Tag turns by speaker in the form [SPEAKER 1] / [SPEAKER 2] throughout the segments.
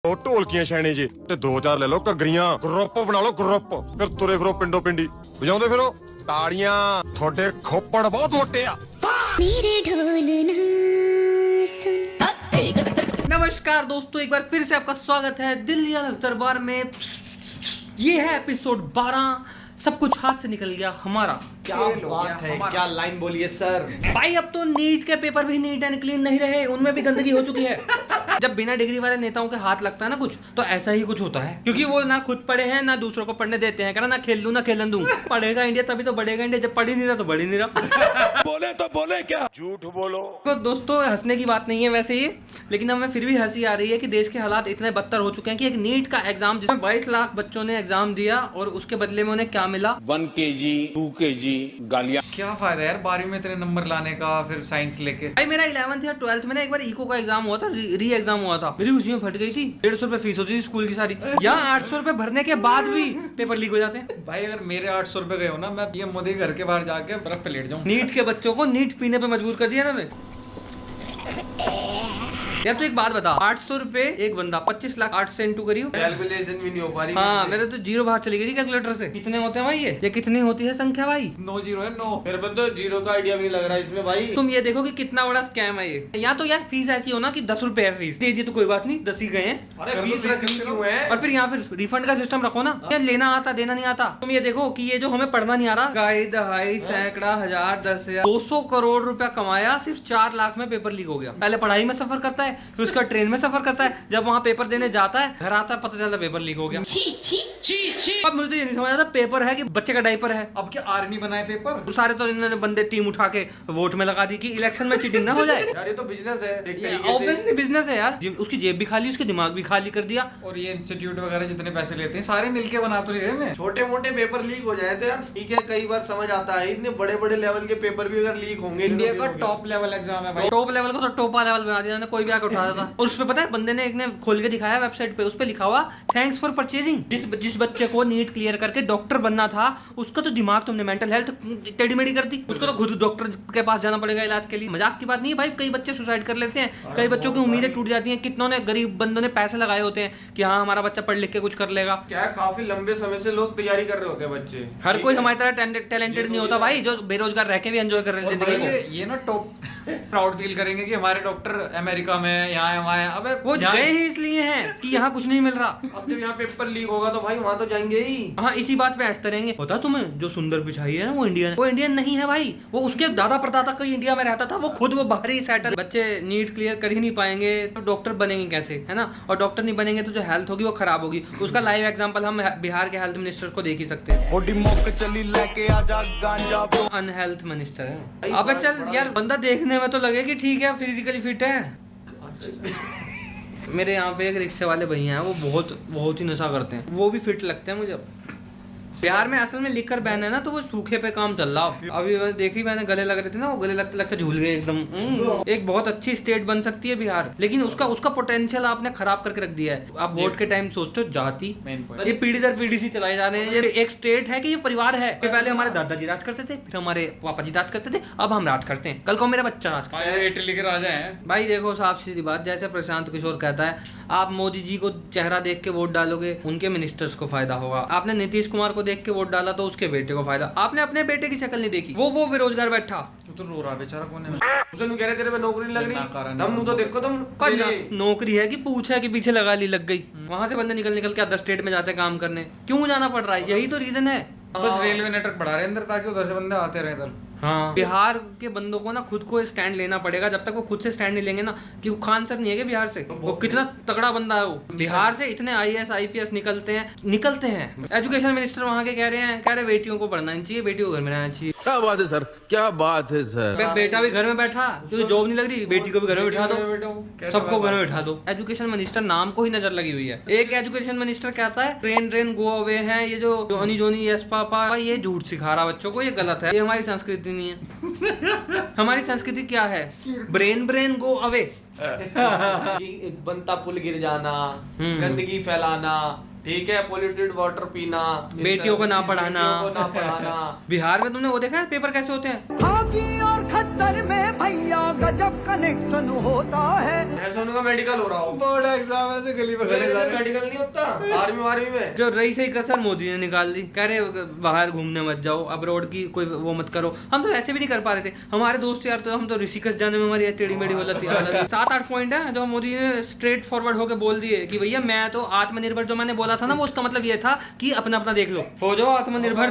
[SPEAKER 1] ਦੋ ਢੋਲਕੀਆਂ ਛੈਣੇ ਜੇ ਤੇ ਦੋ ਚਾਰ ਲੈ ਲਓ ਘੱਗਰੀਆਂ, ਗਰੁੱਪ ਬਣਾ ਲਓ ਗਰੁੱਪ, ਫਿਰ ਤੁਰੇ ਫਿਰੋ ਪਿੰਡੋ ਪਿੰਡੀ ਵਜਾਉਂਦੇ ਫਿਰੋ ਤਾੜੀਆਂ। ਤੁਹਾਡੇ ਖੋਪੜ ਬਹੁਤ ਮੋਟੇ ਆ।
[SPEAKER 2] नमस्कार दोस्तों, एक बार फिर से आपका स्वागत है दिल्ली दरबार में। ये है एपिसोड 12। सब कुछ हाथ से निकल गया हमारा।
[SPEAKER 3] क्या बात है, क्या लाइन बोलिए सर।
[SPEAKER 2] भाई अब तो नीट के पेपर भी नीट एंड क्लीन नहीं रहे, उनमें भी गंदगी हो चुकी है। जब बिना डिग्री वाले नेताओं के हाथ लगता है ना कुछ, तो ऐसा ही कुछ होता है, क्योंकि वो ना खुद पढ़े हैं ना दूसरों को पढ़ने देते हैं। कहना ना खेल लूं ना खेलन दूं। पढ़ेगा इंडिया तभी तो बढ़ेगा इंडिया, जब पढ़ ही नहीं रहा तो बढ़ ही नहीं रहा।
[SPEAKER 1] बोले तो बोले क्या, झूठ बोलो।
[SPEAKER 2] तो दोस्तों हंसने की बात नहीं है वैसे ये, लेकिन हमें फिर भी हंसी आ रही है कि देश के हालात इतने बदतर हो चुके हैं कि एक नीट का एग्जाम जिसमें 22 लाख बच्चों ने एग्जाम दिया और उसके बदले में उन्हें क्या मिला?
[SPEAKER 4] 1 kg 2 kg गालियां।
[SPEAKER 3] क्या फायदा यार 12वीं में इतने नंबर लाने का, फिर साइंस लेके।
[SPEAKER 2] भाई मेरा 11th या 12th में ना एक बार इको का एग्जाम हुआ था, री एग्जाम हुआ था, मेरी उसी में फट गई थी। 150 रुपए फीस होती थी स्कूल की सारी, यहाँ 800 रुपए भरने के बाद भी पेपर लीक हो जाते हैं।
[SPEAKER 3] भाई अगर मेरे 800 रुपए गए हो ना, मैं पीएम मोदी घर के बाहर जाके बर्फ पे लेट जाऊं।
[SPEAKER 2] नीट के बच्चों को नीट पीने पे मजबूर कर दिया ना। यार तो एक बात बता, 800 रुपए एक बंदा, 25 लाख 8 से इंटू करियो।
[SPEAKER 3] कैलकुलेशन भी नहीं हो पा रही।
[SPEAKER 2] हाँ मेरे तो जीरो बाहर चली गई थी कैलकुलेटर से। कितने होते हैं भाई ये कितनी होती है संख्या भाई?
[SPEAKER 3] 9 0 है 9।
[SPEAKER 4] मेरे को तो जीरो का आइडिया भी नहीं लग रहा इसमें भाई।
[SPEAKER 2] तुम ये देखो कि कितना बड़ा स्कैम है ये। या तो यार फीस ऐसी हो ना कि 10 रुपए है फीस, दे दी तो कोई बात नहीं, 10 ही गए हैं।
[SPEAKER 4] अरे फीस रखनी क्यों है?
[SPEAKER 2] और फिर यहाँ फिर रिफंड का सिस्टम रखो ना, यार लेना आता देना नहीं आता। तुम ये देखो कि ये जो हमें पढ़ना नहीं आ रहा, गाई दहाई सैकड़ा हजार 10,000 200 करोड़ रुपया कमाया, सिर्फ 4 लाख में पेपर लीक हो गया। पहले पढ़ाई में सफर करता है, फिर उसका ट्रेन में सफर करता है, जब वहाँ पेपर देने जाता है घर आता है पता चलता पेपर लीक हो गया। अब मुझे तो ये नहीं समझ आता पेपर है कि बच्चे का डायपर है।
[SPEAKER 3] अब क्या आर्मी बनाए पेपर?
[SPEAKER 2] तो सारे तो इन्होंने बंदे टीम उठा के वोट में लगा दी कि इलेक्शन में चीटिंग ना हो जाए।
[SPEAKER 4] यार ये तो बिजनेस है एक तरीके से।
[SPEAKER 2] ऑब्वियसली बिजनेस है यार, उसकी जेब भी खाली, उसके दिमाग भी खाली कर दिया।
[SPEAKER 3] और ये इंस्टीट्यूट वगैरह जितने पैसे लेते हैं सारे मिलके बना तो रहे हैं।
[SPEAKER 4] छोटे मोटे पेपर लीक हो जाए तो यार ठीक है, कई बार समझ आता है। इतने बड़े बड़े लेवल के पेपर भी अगर लीक होंगे,
[SPEAKER 3] इंडिया का टॉप लेवल एग्जाम है भाई।
[SPEAKER 2] टॉप लेवल को तो टोपा लेवल बना दिया, कोई भी आके उठा था। और उसपे पता है बंदे ने एक ने खोल के दिखाया वेबसाइट पे, उस पे लिखा हुआ थैंक्स फॉर परचेजिंग। जिस बच्चे को नीट क्लियर करके डॉक्टर बनना था, उसका तो दिमाग तुमने मेंटल हेल्थ टेढ़ी मेढ़ी कर दी। उसको तो खुद डॉक्टर के पास जाना पड़ेगा इलाज के लिए। मजाक की बात नहीं है भाई, कई बच्चे सुसाइड कर लेते हैं, कई बच्चों की उम्मीदें टूट जाती हैं। कितनों ने गरीब बंदों ने पैसे लगाए होते हैं कि हाँ हमारा बच्चा पढ़ लिख के कुछ कर लेगा।
[SPEAKER 4] क्या काफी लंबे समय से लोग तैयारी कर रहे होते हैं बच्चे।
[SPEAKER 2] हर कोई हमारी तरह टैलेंटेड नहीं होता भाई, जो बेरोजगार रह के भी एंजॉय कर रहे हैं जिंदगी को।
[SPEAKER 3] ये ना टॉप प्राउड फील करेंगे कि हमारे डॉक्टर अमेरिका में यहाँ वहाँ है। अबे
[SPEAKER 2] वो गए ही इसलिए हैं कि यहाँ कुछ नहीं मिल रहा।
[SPEAKER 4] अब जब यहाँ पेपर लीक होगा तो भाई वहाँ तो जाएंगे ही।
[SPEAKER 2] हाँ इसी बात पे अटते रहेंगे। पता तुम्हें जो सुंदर पिचाई है ना वो इंडियन नहीं है भाई, वो उसके दादा परदादा कहीं इंडिया में रहता था, वो खुद वो बाहरी सेटल। बच्चे नीट क्लियर कर ही नहीं पाएंगे तो डॉक्टर बनेंगे कैसे, है ना? और डॉक्टर नहीं बनेंगे तो जो हेल्थ होगी वो खराब होगी। उसका लाइव एग्जांपल हम बिहार के हेल्थ मिनिस्टर को देख ही सकते हैं। अनहेल्थ मिनिस्टर है। अबे चल यार, बंदा देखने में तो लगे कि ठीक है फिजिकली फिट है। मेरे यहाँ पे एक रिक्शे वाले भैया हैं, वो बहुत ही नशा करते हैं, वो भी फिट लगते हैं मुझे। बिहार में असल में लिकर बैन है ना, तो वो सूखे पे काम चल रहा। अभी देखी मैंने गले लग रहे थे ना, वो गले लगते लगते झूल गए एकदम। एक बहुत अच्छी स्टेट बन सकती है बिहार, लेकिन उसका पोटेंशियल आपने खराब करके रख दिया है। आप वोट के टाइम सोचते हो जाति, ये पीढ़ी दर पीढ़ी से चलाए जा रहे हैं। ये एक स्टेट है कि ये परिवार है। पहले हमारे दादाजी राज करते थे, फिर हमारे पापा जी राज करते थे, अब हम राज करते हैं, कल को मेरा बच्चा राज करता है।
[SPEAKER 3] इटली के राजा हैं
[SPEAKER 2] भाई। देखो साफ सीधी बात, जैसे प्रशांत किशोर कहता है, आप मोदी जी को चेहरा देख के वोट डालोगे, उनके मिनिस्टर्स को फायदा होगा। आपने नीतीश कुमार को देख के वोट डाला तो उसके बेटे को फायदा। आपने अपने बेटे की शक्ल नहीं देखी, वो बेरोजगार बैठा।
[SPEAKER 3] तो रो रहा बेचारा कौन है?
[SPEAKER 4] उसे कह रहे तेरे पे नौकरी लग रही, तुम तो देखो तुम
[SPEAKER 2] नौकरी है कि पूछ है कि पीछे लगा ली लग गई। वहां से बंदे निकल के अदर स्टेट में जाते काम करने, क्यों जाना पड़ रहा है? यही तो रीजन है।
[SPEAKER 3] बस रेलवे नेटवर्क बढ़ा रहे अंदर ताकि उधर से बंदे आते रहे इधर।
[SPEAKER 2] हाँ बिहार के बंदों को ना खुद को स्टैंड लेना पड़ेगा। जब तक वो खुद से स्टैंड नहीं लेंगे ना, कि वो खान सर नहीं है कि बिहार से, वो कितना तगड़ा बंदा है वो। बिहार से इतने IAS IPS निकलते हैं। एजुकेशन मिनिस्टर वहाँ के कह रहे बेटियों को पढ़ना नहीं चाहिए, बेटी को घर में रहना चाहिए।
[SPEAKER 5] क्या बात है सर, क्या बात है सर।
[SPEAKER 2] बेटा भी घर में बैठा, क्योंकि जॉब नहीं लग रही, बेटी को भी घर में बैठा दो, सबको घर में बैठा दो। एजुकेशन मिनिस्टर नाम को ही नजर लगी हुई है। एक एजुकेशन मिनिस्टर कहता है ट्रेन गो अवे है, ये जो जोनी जोनी यस पापा, ये झूठ सिखा रहा बच्चों को, ये गलत है, ये हमारी संस्कृति नहीं है। हमारी संस्कृति क्या है? Brain go away.
[SPEAKER 4] बनता पुल गिर जाना, गंदगी फैलाना, ठीक है, पोल्यूटेड वाटर पीना,
[SPEAKER 2] बेटियों को ना पढ़ाना। बिहार में तुमने वो देखा है पेपर कैसे होते हैं?
[SPEAKER 6] खद्दर में भैया गजब कनेक्शन होता है।
[SPEAKER 4] ऐसे उनका मेडिकल हो रहा हो,
[SPEAKER 3] बोर्ड एग्जाम ऐसे गली में खड़े जा रहे हैं।
[SPEAKER 4] मेडिकल नहीं होता आर्मी में।
[SPEAKER 2] जो रही सही कसर मोदी ने निकाल दी, कह रहे बाहर घूमने मत जाओ, अब्रॉड की कोई वो मत करो। हम तो ऐसे भी नहीं कर पा रहे थे, हमारे दोस्त यार, तो हम तो ऋषिकेश जाने में हमारी टेढ़ी मेढ़ी हालत थी। 7-8 पॉइंट है जो मोदी ने स्ट्रेट फॉरवर्ड होकर बोल दिए कि भैया मैं तो आत्मनिर्भर, जो मैंने बोला था ना, वो उसका मतलब ये था कि अपना अपना देख लो, हो जाओ आत्मनिर्भर।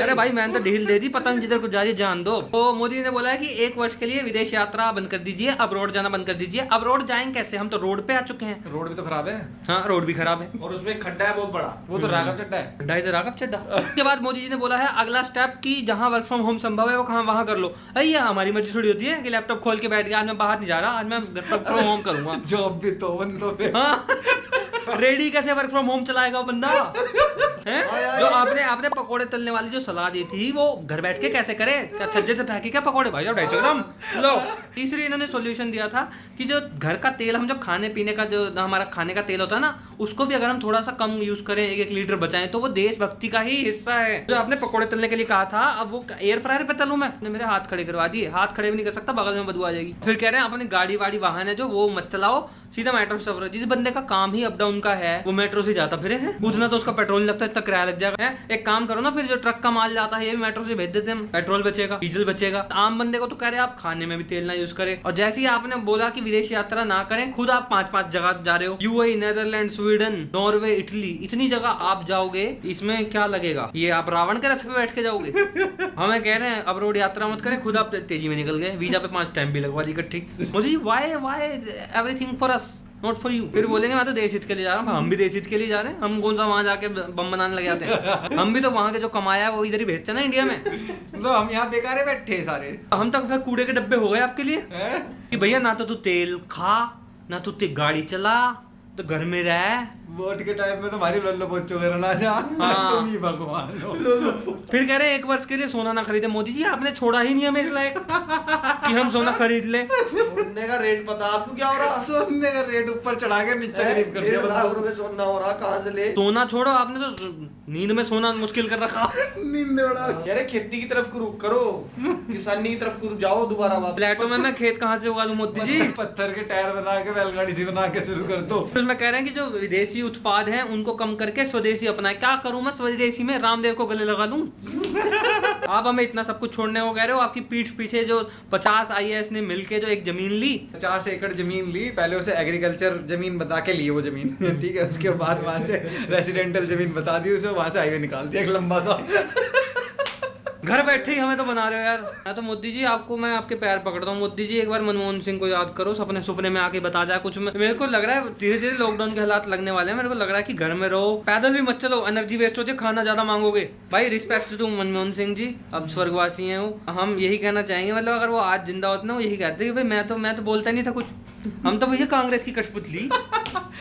[SPEAKER 2] अरे भाई मैंने तो ढील दे दी, पतंग जिधर को जा रही जान दो। तो मोदी ने बोला है कि 1 वर्ष के लिए विदेश यात्रा बंद कर दीजिए, अब्रॉड जाना बंद कर दीजिए। अब्रॉड जाएंगे कैसे, हम तो रोड पे आ चुके हैं।
[SPEAKER 3] रोड भी तो खराब है।
[SPEAKER 2] हाँ रोड भी खराब है,
[SPEAKER 4] और उसमें एक खड्डा है बहुत बड़ा,
[SPEAKER 3] वो तो राघव चड्डा है।
[SPEAKER 2] ढाई से राघव चड्डा। उसके बाद मोदी जी ने बोला है अगला स्टेप कि जहां वर्क फ्रॉम होम संभव है वो कहां वहां कर लो। अरे हमारी मर्जी थोड़ी होती है कि लैपटॉप खोल के बैठ गया, आज मैं बाहर नहीं जा रहा, आज मैं वर्क फ्रॉम होम करूंगा।
[SPEAKER 3] जॉब भी तो बंदों पे।
[SPEAKER 2] हाँ रेडी कैसे वर्क फ्रॉम होम चलाएगा वो बंदा है? जो आपने पकोड़े तलने वाली जो सलाह दी थी वो घर बैठ के कैसे करे? क्या छज्जे से फेंके क्या पकोड़े भाई? 250 ग्राम लो। तीसरी इन्होंने सॉल्यूशन दिया था कि जो घर का तेल, हम जो खाने पीने का, जो हमारा खाने का तेल होता है ना, उसको भी अगर हम थोड़ा सा कम यूज करें, 1 लीटर बचाएं, तो वो देशभक्ति का ही हिस्सा है। जो आपने पकोड़े तलने के लिए कहा था, अब वो एयर फ्रायर पे तलूं मैं? मेरे हाथ खड़े करवा दिए, हाथ खड़े भी नहीं कर सकता, बगल में बदबू आ जाएगी। फिर कह रहे हैं अपनी गाड़ी वाड़ी वाहन है जो वो मत चलाओ, सीधा मेट्रो से सफर। जिस बंदे का काम ही अप डाउन का है वो मेट्रो से जाता फिरे है, उतना तो उसका पेट्रोल लगता है, इतना किराया लग जाएगा। एक काम करो ना, फिर जो ट्रक का माल जाता है ये भी मेट्रो से भेज देते हैं, पेट्रोल बचेगा, डीजल बचेगा। आम बंदे को तो कह रहे हैं आप खाने में भी तेल ना यूज करें। और जैसे ही आपने बोला कि विदेश यात्रा ना करें, खुद आप 5-5 जगह जा रहे हो, UAE, Netherland, Sweden, Norway, Italy, इतनी जगह आप जाओगे, इसमें क्या लगेगा? ये आप रावण के रथ पे बैठ के जाओगे? हमें कह रहे हैं अब रोड यात्रा मत करें, खुद आप तेजी में निकल गए, वीजा पे 5 स्टैम्प भी लगवा दी इकट्ठी। मुझे Y everything for us not for you. फिर बोलेंगे मैं तो देश हित के लिए जा रहा हूँ। हम भी देश हित के लिए जा रहे हैं, हम कौन सा वहां जाके बम बनाने लग जाते हैं? हम भी तो वहां के जो कमाया है वो इधर ही भेजते हैं ना इंडिया में।
[SPEAKER 3] मतलब हम यहाँ बेकार बैठे सारे।
[SPEAKER 2] हम तक फिर कूड़े के डब्बे हो गए आपके लिए कि भैया ना तो तू तेल खा, ना तू गाड़ी चला, तो घर में रह।
[SPEAKER 3] वोट के टाइम में तो हमारी लोल्लो बच्चों वगैरह ना जा।
[SPEAKER 2] हाँ।
[SPEAKER 3] तुम ही भगवान हो।
[SPEAKER 2] फिर कह रहे हैं 1 वर्ष के लिए सोना ना खरीदे। मोदी जी आपने छोड़ा ही नहीं हमें इस लायक कि हम सोना खरीद ले।
[SPEAKER 4] सोने का रेट पता आपको क्या हो रहा?
[SPEAKER 3] सोने का रेट ऊपर चढ़ा के नीचे गरीब कर दिया।
[SPEAKER 4] 1.5 लाख रुपए सोना हो रहा, कहाँ से ले?
[SPEAKER 2] सोना छोड़ो, आपने तो नींद में सोना मुश्किल कर रखा।
[SPEAKER 3] नींद उड़ा।
[SPEAKER 4] यार खेती की तरफ करो, किसानी की तरफ जाओ दोबारा वापस।
[SPEAKER 2] फ्लैटों में मैं खेत कहाँ से उगा लूं मोदी जी?
[SPEAKER 3] पत्थर के टायर बना के बैलगाड़ी से बना के शुरू कर दो।
[SPEAKER 2] फिर मैं कह रहे हैं कि जो विदेशी उत्पाद हैं उनको कम करके स्वदेशी अपनाएं। क्या करूं मैं स्वदेशी में? रामदेव को गले लगा लूं? आप हमें इतना सब कुछ छोड़ने को कह रहे हो? आपकी पीठ पीछे जो 50 IAS ने मिलके जो एक जमीन ली,
[SPEAKER 3] 50 एकड़ जमीन ली, पहले उसे एग्रीकल्चर जमीन बता के ली वो जमीन। ठीक है, उसके बाद वहां से रेसिडेंटल जमीन बता दी उसे, वहां से हाईवे निकाल दिया एक लंबा सा।
[SPEAKER 2] घर बैठे ही हमें तो बना रहे हो यार। मैं तो मोदी जी आपको, मैं आपके पैर पकड़ता हूँ मोदी जी, एक बार मनमोहन सिंह को याद करो, सपने सुपने में आके बता जाए कुछ। मेरे को लग रहा है धीरे धीरे लॉकडाउन के हालात लगने वाले हैं। मेरे को लग रहा है कि घर में रहो, पैदल भी मत चलो, एनर्जी वेस्ट हो जाए, खाना ज्यादा मांगोगे। भाई रिस्पेक्ट टू मनमोहन सिंह जी, अब स्वर्गवासी हैं वो। हम यही कहना चाहेंगे, मतलब अगर वो आज जिंदा होते ना, वो यही कहते कि भाई मैं तो बोलता नहीं था कुछ, हम तो भैया कांग्रेस की कठपुतली,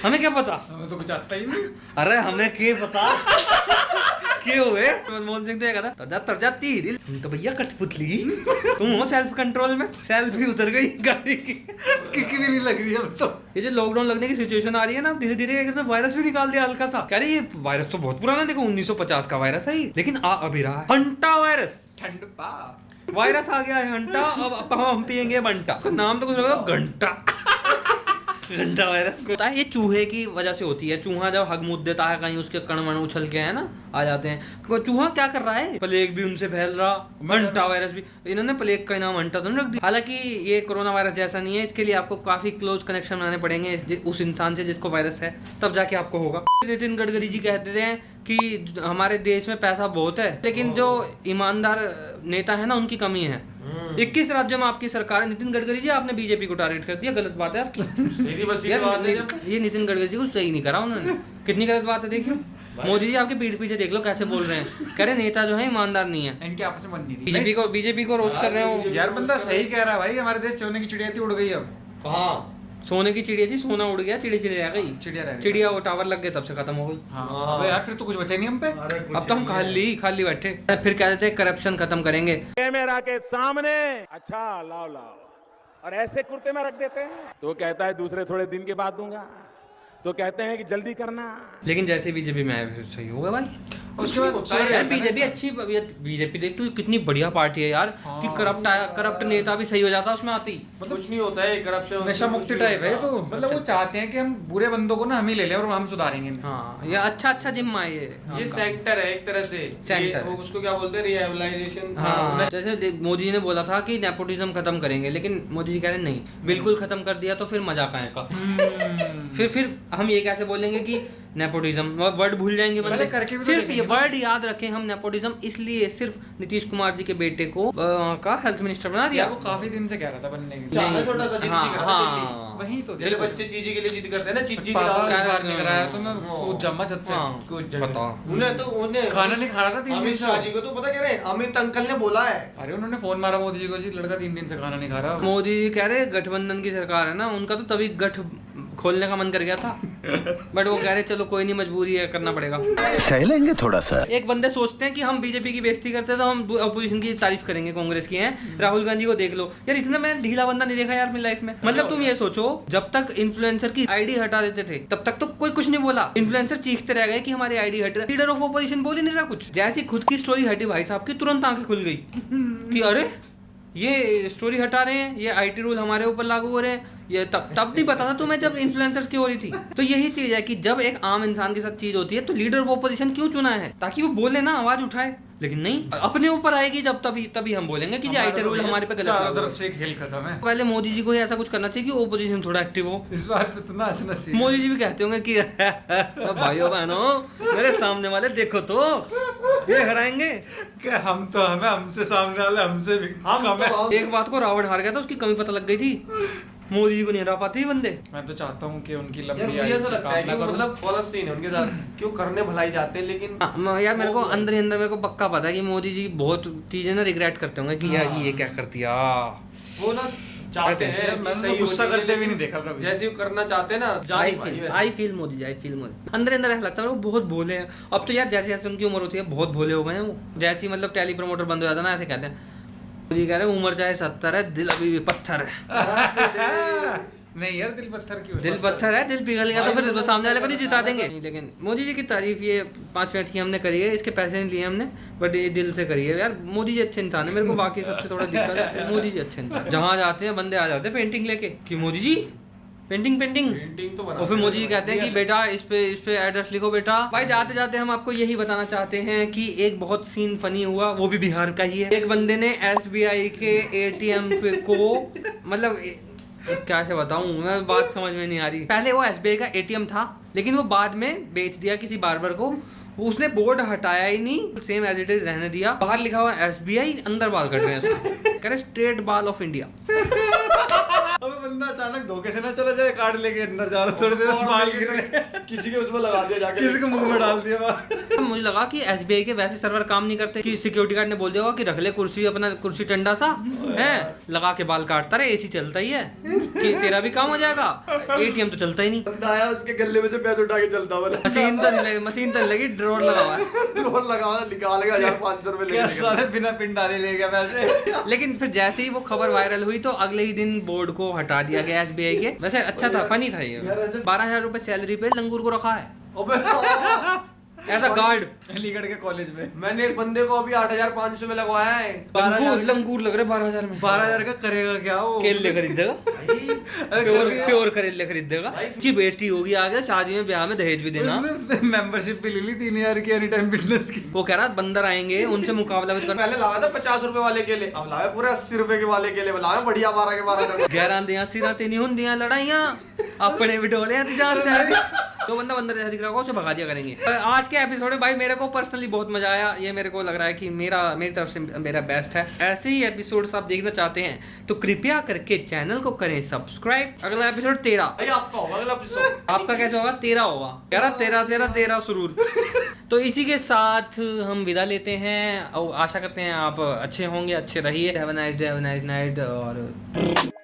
[SPEAKER 2] हमें क्या पता,
[SPEAKER 3] हमें तो कुछ आता ही नहीं।
[SPEAKER 2] अरे हमें क्या पता क्यों हुए? मनमोहन सिंह तो ये कहता तर जाती दिल, तो भैया कठपुतली तुम हो सेल्फ कंट्रोल में। सेल्फी उतर गई गाड़ी की,
[SPEAKER 3] किक भी नहीं लग रही अब तो।
[SPEAKER 2] ये जो लॉकडाउन लगने की सिचुएशन आ रही है ना, धीरे धीरे वायरस भी निकाल दिया हल्का सा। कह रहे ये वायरस तो बहुत पुराना है, देखो 1950 का वायरस है, लेकिन आ अभी रहा है। हंटा वायरस,
[SPEAKER 3] ठंड पा
[SPEAKER 2] वायरस आ गया है हंटा। अब हम पियेंगे बंटा, नाम तो कुछ लगा घंटा घंटा वायरस होता है। ये चूहे की वजह से होती है। चूहा जब हग मुद देता है कहीं, उसके कण वण उछल के है ना आ जाते हैं। तो चूहा क्या कर रहा है? प्लेग भी उनसे फैल रहा, हंटा वायरस भी। इन्होंने प्लेग का नाम हंटा तो नहीं रख दिया। हालांकि ये कोरोना वायरस जैसा नहीं है, इसके लिए आपको काफी क्लोज कनेक्शन बनाने पड़ेंगे उस इंसान से जिसको वायरस है, तब जाके आपको होगा। नितिन गडकरी जी कहते हैं कि हमारे देश में पैसा बहुत है, लेकिन जो ईमानदार नेता है ना उनकी कमी है। 21 राज्यों में आपकी सरकार है। नितिन गडकरी जी आपने बीजेपी को टारगेट कर दिया, गलत बात है आपकी। ये नितिन गडकरी जी कुछ सही नहीं करा उन्होंने, कितनी गलत बात है। देखियो मोदी जी आपके पीठ पीछे देख लो कैसे बोल रहे हैं, कह रहे नेता जो है ईमानदार नहीं है।
[SPEAKER 3] इनके आपस में मन नहीं थी।
[SPEAKER 2] बीजेपी को रोस्ट कर रहे हो
[SPEAKER 3] यार। बंदा सही कह रहा है भाई, हमारे देश सोने की चिड़िया थी, उड़ गई। अब
[SPEAKER 4] कहाँ
[SPEAKER 2] सोने की चिड़िया थी, सोना उड़ गया, चिड़िया रह गई। चिड़िया वो टावर लग गया तब से खत्म हो गई।
[SPEAKER 3] हाँ यार, फिर तो कुछ बचा नहीं हम पे।
[SPEAKER 2] अब तो हम खाली बैठे। फिर कह देते करप्शन खत्म करेंगे।
[SPEAKER 7] कैमरा के सामने अच्छा लाओ और ऐसे कुर्ते में रख देते हैं, तो कहता है दूसरे थोड़े दिन के बाद दूंगा, तो कहते हैं कि जल्दी करना।
[SPEAKER 2] लेकिन जैसे बीजेपी में आए सही होगा भाई।
[SPEAKER 3] उसके बाद
[SPEAKER 2] यार बीजेपी अच्छी, बीजेपी देख तू कितनी बढ़िया पार्टी है यार, कि करप्ट नेता भी सही हो जाता उसमें आती।
[SPEAKER 4] मतलब कुछ नहीं होता है करप्शन,
[SPEAKER 3] नशा मुक्ति टाइप है। तो मतलब वो चाहते हैं कि हम बुरे बंदों को ना हम ही ले लें और हम सुधारेंगे।
[SPEAKER 2] हाँ, ये अच्छा जिम है
[SPEAKER 4] ये सेंटर है एक तरह से,
[SPEAKER 2] सेंटर
[SPEAKER 4] वो उसको क्या बोलते हैं, रिहेबिलिटेशन।
[SPEAKER 2] हाँ, जैसे मोदी जी ने बोला था कि नेपोटिज्म खत्म करेंगे, लेकिन मोदी जी कह रहे हैं नहीं, बिल्कुल खत्म कर दिया तो फिर मजाक आएगा। फिर हम ये कैसे बोलेंगे कि नेपोटिज्म, वर्ड भूल जाएंगे बंदे।
[SPEAKER 3] करके भी तो
[SPEAKER 2] सिर्फ ये वर्ड याद रखें हम, नेपोटिज्म इसलिए सिर्फ नीतीश कुमार जी के बेटे को का हेल्थ मिनिस्टर बना दिया।
[SPEAKER 3] वो काफी दिन से कह रहा था बनने के
[SPEAKER 4] छोटा छोटा सा जिद सी कर रहा है।
[SPEAKER 2] हाँ,
[SPEAKER 3] वही तो
[SPEAKER 4] मेरे बच्चे चीजी के लिए जिद करते हैं ना, चीजी
[SPEAKER 3] बाहर निकल रहा है तो मैं कूद जाऊंगा छत से।
[SPEAKER 2] बताओ,
[SPEAKER 4] उन्हें
[SPEAKER 3] खाना नहीं खा रहा था 3 दिन
[SPEAKER 4] अमित
[SPEAKER 3] से।
[SPEAKER 4] शाह जी को तो पता कह रहे हैं, अमित अंकल ने बोला है।
[SPEAKER 3] अरे उन्होंने फोन मारा मोदी जी को, जी लड़का 3 दिन से खाना नहीं खा रहा।
[SPEAKER 2] मोदी जी कह रहे गठबंधन की सरकार है ना, उनका तो तभी गठ खोलने का मन कर गया था, बट वो कह रहे चलो कोई नहीं, मजबूरी है, करना पड़ेगा।
[SPEAKER 8] सहलेंगे थोड़ा सा।
[SPEAKER 2] एक बंदे सोचते हैं कि हम बीजेपी की बेइज्जती करते हैं तो हम अपोजिशन की तारीफ करेंगे, कांग्रेस की हैं। राहुल गांधी को देख लो यार, इतना मैं ढीला बंदा नहीं देखा यार अपनी लाइफ में। मतलब तुम ये सोचो, जब तक इन्फ्लुएंसर की आईडी हटा देते थे तब तक तो कोई कुछ नहीं बोला, इन्फ्लुएंसर चीखते रह गए कि हमारी आईडी हट, लीडर ऑफ अपोजिशन बोल ही नहीं रहा कुछ। जैसी खुद की स्टोरी हटी भाई साहब की, तुरंत आंखें खुल गई कि अरे ये स्टोरी हटा रहे हैं, ये आईटी रूल हमारे ऊपर लागू हो रहे हैं। ये तब नहीं पता था तुम्हें जब इन्फ्लुएंसर्स की हो रही थी। तो यही चीज है कि जब एक आम इंसान के साथ चीज होती है तो लीडर ऑफ ऑपोजिशन क्यों चुना है, ताकि वो बोले ना, आवाज उठाए। लेकिन नहीं, अपने ऊपर आएगी जब तभी हम बोलेंगे कि आईटी रूल हमारे पे गलत है।
[SPEAKER 3] चारों तरफ से खेल खत्म है।
[SPEAKER 2] पहले मोदी जी को ऐसा कुछ करना चाहिए कि ओपोजिशन थोड़ा एक्टिव हो।
[SPEAKER 3] इस बात पे तो नाचना चाहिए।
[SPEAKER 2] मोदी जी भी कहते होंगे कि भाइयों बहनों मेरे सामने वाले देखो तो ये हराएंगे।
[SPEAKER 3] क्या हम तो हमें हमसे सामने वाले हमसे भी कम है।
[SPEAKER 2] एक बात को रावण हार गया था, उसकी कमी पता लग गई थी, मोदी जी को नहीं हरा पाते बंदे।
[SPEAKER 3] मैं तो चाहता हूँ कि उनकी
[SPEAKER 4] यार
[SPEAKER 3] लंबी
[SPEAKER 4] मुझे
[SPEAKER 3] आयु
[SPEAKER 4] ऐसा
[SPEAKER 3] की
[SPEAKER 4] लगता है कि
[SPEAKER 3] कामना करूं।
[SPEAKER 4] मतलब गलत सीन है उनके साथ, क्यों करने भलाई जाते हैं, लेकिन
[SPEAKER 2] यार मेरे को अंदर ही अंदर मेरे को पक्का पता है कि मोदी जी बहुत चीजें ना रिग्रेट करते होंगे कि यार ये क्या कर दिया।
[SPEAKER 4] वो ना चाहते हैं कि
[SPEAKER 3] मैंने
[SPEAKER 4] सही
[SPEAKER 3] तो गुस्सा
[SPEAKER 4] हो,
[SPEAKER 3] करते भी
[SPEAKER 4] लेकिन
[SPEAKER 3] नहीं देखा कभी।
[SPEAKER 4] जैसे वो करना चाहते हैं ना,
[SPEAKER 2] I feel Modi ji, I feel Modi. अंदर अंदर ऐसा लगता है वो बहुत भोले हैं। अब तो यार जैसे जैसे उनकी उम्र होती है बहुत भोले हो गए हैं वो। जैसे ही मतलब टेली प्रमोटर बंद हो जाता है ना, ऐसे कहते हैं मोदी कह रहे हैं उम्र चाहे 70 है, दिल अभी भी पत्थर है।
[SPEAKER 3] नहीं यार, दिल पत्थर क्यों?
[SPEAKER 2] दिल पत्थर है, दिल पिघल गया तो फिर सामने वाले को नहीं जिता देंगे। लेकिन मोदी जी की तारीफ ये 5 मिनट की हमने करी है, इसके पैसे नहीं लिए हमने, बट ये दिल से करी है यार। मोदी जी अच्छे इंसान है, मेरे को बाकी सबसे थोड़ा दिक्कत है, मोदी जी अच्छे इंसान। जहाँ जाते हैं बंदे आ जाते हैं पेंटिंग लेके कि मोदी जी पेंटिंग
[SPEAKER 4] तो
[SPEAKER 2] और फिर मोदी जी कहते हैं कि बेटा इस पे एड्रेस लिखो बेटा। भाई जाते जाते हम आपको यही बताना चाहते हैं कि एक बहुत सीन फनी हुआ, वो भी बिहार का ही है। एक बंदे ने SBI के ATM को मतलब क्या से बताऊं मैं, बात समझ में नहीं आ रही। पहले वो SBI का ATM था, लेकिन वो बाद में बेच दिया किसी बार्बर को। उसने बोर्ड हटाया ही नहीं, सेम एज इट इज रहने दिया। बाहर लिखा हुआ SBI, अंदर बाल कट रहे हैं उसको। कह रहे स्ट्रेट बाल ऑफ इंडिया।
[SPEAKER 3] अबे बंदा अचानक धोखे से ना चला जाए, कार्ड लेके अंदर जा रहा, थोड़ी देर बाल गिर रहे,
[SPEAKER 4] किसी के उसमें लगा दिया जाके,
[SPEAKER 3] किसी को मुंह में डाल दिया बाल।
[SPEAKER 2] मुझे लगा कि SBI के वैसे सर्वर काम नहीं करते कि सिक्योरिटी गार्ड ने बोल दिया होगा कि रख ले कुर्सी, अपना कुर्सी टंडा सा है लगा के बाल काटता रहे, AC चलता ही है कि तेरा भी काम हो जाएगा। ATM तो चलता ही नहीं।
[SPEAKER 4] बंदा आया उसके गले में से पैसे उठा के चलता वाला।
[SPEAKER 2] मशीन तो नहीं लगी, ड्रॉर लगा हुआ है।
[SPEAKER 4] ड्रोन लगा हुआ, निकाल के 1500 रुपए
[SPEAKER 3] क्या
[SPEAKER 4] ले
[SPEAKER 3] साले बिना पिन डाले ले गया पैसे।
[SPEAKER 2] लेकिन फिर जैसे ही वो खबर वायरल हुई तो अगले ही दिन बोर्ड को हटा दिया गया SBI के। वैसे अच्छा था, फनी था ये। 12,000 रुपए सैलरी पे लंगूर को रखा है ऐसा गार्ड
[SPEAKER 3] अलीगढ़ के कॉलेज में।
[SPEAKER 4] मैंने एक बंदे को अभी 8,500 में लगवाया है।
[SPEAKER 2] लंगूर लग रहे 12,000 में।
[SPEAKER 3] 12,000 का करेगा क्या वो?
[SPEAKER 2] केले खरीदेगा, प्योर करेले खरीदेगा। की बेटी होगी आगे शादी में ब्याह में दहेज भी देना।
[SPEAKER 3] मेंबरशिप भी ले ली 3,000 की एनी टाइम फिटनेस की।
[SPEAKER 2] वो कह रहा बंदर आएंगे उनसे मुकाबला भी करना।
[SPEAKER 4] पहले लाया था 50 रुपए वाले केले, अब लाया पूरे 80 रुपए के वाले केले। लाया बढ़िया 12 के 12।
[SPEAKER 2] 11 दिया सिरा नहीं होंदियां लड़ाइयां अपने बिटोले तो बंदा बंदर जैसा दिख रहा होगा उसे भगा दिया करेंगे। आज के एपिसोड में भाई मेरे को पर्सनली बहुत मजा आया। ये मेरे को लग रहा है कि मेरी तरफ से मेरा बेस्ट है। ऐसे ही एपिसोड्स आप देखना चाहते हैं तो कृपया करके चैनल को करें सब्सक्राइब। अगला एपिसोड 13
[SPEAKER 4] आपका होगा अगला एपिसोड।
[SPEAKER 2] आपका कैसे होगा? 13 होगा। 13 सुरूर। तो इसी के साथ हम विदा लेते हैं और आशा करते हैं आप अच्छे होंगे, अच्छे रहिए। Have a nice day, have a nice night और